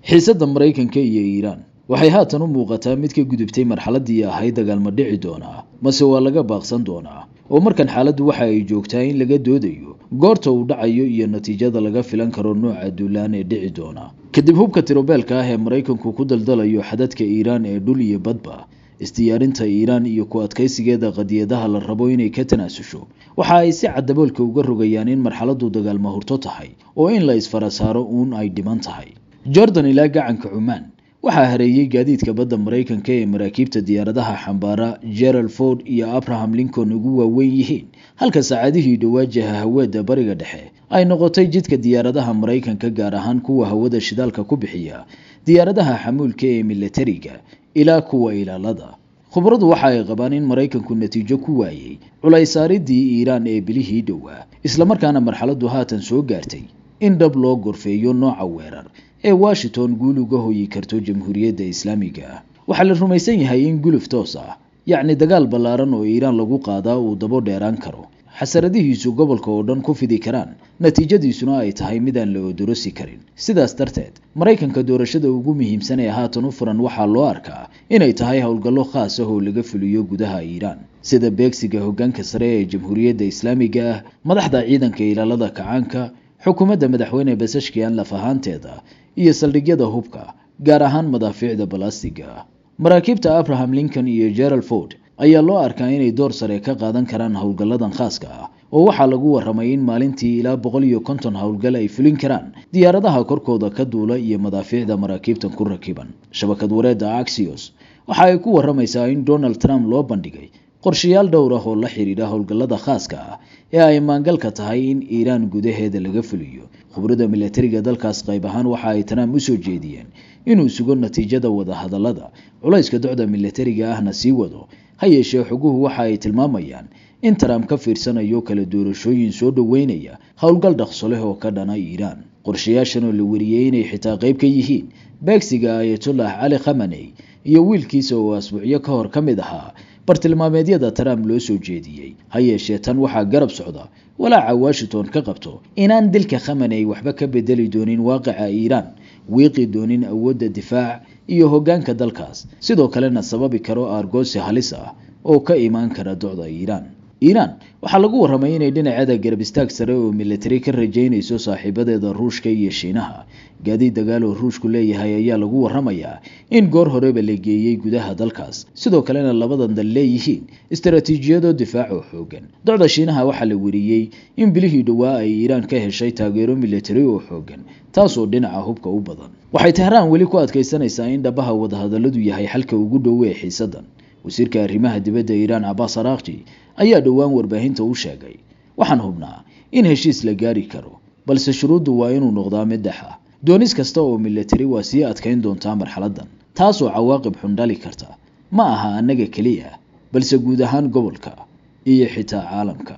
xiisadda Mareykanka iyo Iiraan waxay haatan u muuqataa mid ka gudubtay marxaladii ahayd dagaal ma dhici doona mase waa laga baaqsan doonaa oo markan xaaladdu waxa ay joogtaa in laga doodayo goorta uu dhacayo iyo natiijada laga filan karo nooca duulaan ee dhici doona kadib hubka tirobeelka ah ee Mareykanku ku daldalayo xadadka Iiraan ee dhul iyo badba istiyaarinta Iiraan iyo ku adkaysigeeda qadiyadaha la rabo inay ka tanaasusho waxa ay si cadaboolka uga rogayaan in marxaladdu dagaal ma hurto tahay oo in la isfarasaaro uun ay dhiman tahay Jordan ilaa gacanka Cumaan waxaa hareeyay gaadiidka badda Mareykanka ee maraakiibta diyaaradaha xambaara Gerald Ford iyo Abraham Lincoln ugu waaweyn yihiin halka saacadihii dhawaajaha hawada bariga dhexe ay noqotay jidka diyaaradaha Mareykanka gaar ahaan kuwa hawada shidaalka ku bixiya diyaaradaha xamuulka ee militariga ilaa kuwa ilaalada khubaradu waxa ay qabaan in Mareykanku natiijo ku waayay culaysaridii Iiraan ee bilihii dhawaa isla markaana marxaladdu haatan soo gaartay in dhab loo gorfeeyo nooca weerar ee Washington guul uga hoyi karto Jamhuuriyadda Islaamiga waxa la rumaysan yahay in guluf toos ah yacni dagaal ballaaran oo Iiraan lagu qaadaa uu dabo dheeraan karo xasaradihiisu gobolka oo dhan ku fidi karaan natiijadiisuna ay tahay mid aan la odorosi karin sidaas darteed Mareykanka doorashada ugu muhiimsan ee haatan u furan waxa loo arkaa inay tahay howlgallo khaas ah oo laga fuliyo gudaha Iiraan sida beegsiga hoggaanka sare ee Jamhuuriyadda Islaamiga madaxda ciidanka ilaalada kacaanka xukuumadda madaxweyne Pezeshkian laf ahaanteeda iyo saldhigyada hubka gaar ahaan madaafiicda balastiga maraakiibta Abraham Lincoln iyo Gerald Ford ayaa loo arkaa inay door sare ka qaadan karaan howlgalladan khaaska ah oo waxaa lagu waramay in maalintii ilaa 150 howlgal ay fulin karaan diyaaradaha korkooda ka duula iyo madaafiicda maraakiibtan ku rakiban shabakad wareedda Axios waxa ay ku waramaysaa in Donald Trump loo bandhigay qorshayaal dhowr ah oo la xiriira howlgallada khaaska ah ee ay maangalka tahay in Iiraan gudaheeda laga fuliyo khibrada militariga dalkaas qayb ahaan waxa ay Trump u soo jeediyeen inuu sugo natiijada wada hadallada culayska docda militariga ahna sii wado ha yeeshee xoguhu waxa ay tilmaamayaan in Trump ka fiirsanayo kala doorashooyin soo dhaweynaya howlgal dhaqso leh oo ka dhana Iiraan qorshayaashan oo la wariyay inay xitaa qayb ka yihiin beegsiga Ayatollah Ali Khamenei iyo wiilkiisa oo asbuucyo ka hor ka mid ahaa bartilmaameedyada Trump loo soo jeediyay ha yeeshee tan waxaa garab socda walaaca Washington ka qabto inaan dilka Khamenei waxba ka bedeli doonin waaqica Iiraan wiiqi doonin awoodda difaac iyo hoggaanka dalkaas sidoo kalena sababi karo argoosi halis ah oo ka imaan kara docda Iiraan waxa lagu waramay inay dhinaceeda garab istaag sare oo military ka rajaynayso saaxiibadeeda Ruushka iyo Shiinaha gaadiid dagaal oo Ruushku leeyahay ayaa lagu waramayaa in goor horeba la geeyay gudaha dalkaas sidoo kalena labadan dal leeyihiin istaraatiijiyado difaac oo xoogan docda Shiinaha waxa la wariyay in bilihii dhawaa ay Iiraan ka heshay taageero military oo xoogan taasoo dhinaca hubka u badan waxay Tehran weli ku adkaysanaysaa in dhabaha wada hadalladu yahay xalka ugu dhow ee xiisadan wasiirka arrimaha dibadda Iiraan Abbas Araghchi ayaa dhawaan warbaahinta u sheegay waxaan hubnaa in heshiis la gaari karo balse shuruuddu waa inuu noqdaa mid dhex ah doonis kasta oo military waa sii adkayn doontaa marxaladan taasoo cawaaqib xun dhali karta ma aha annaga kaliya balse guud ahaan gobolka iyo xitaa caalamka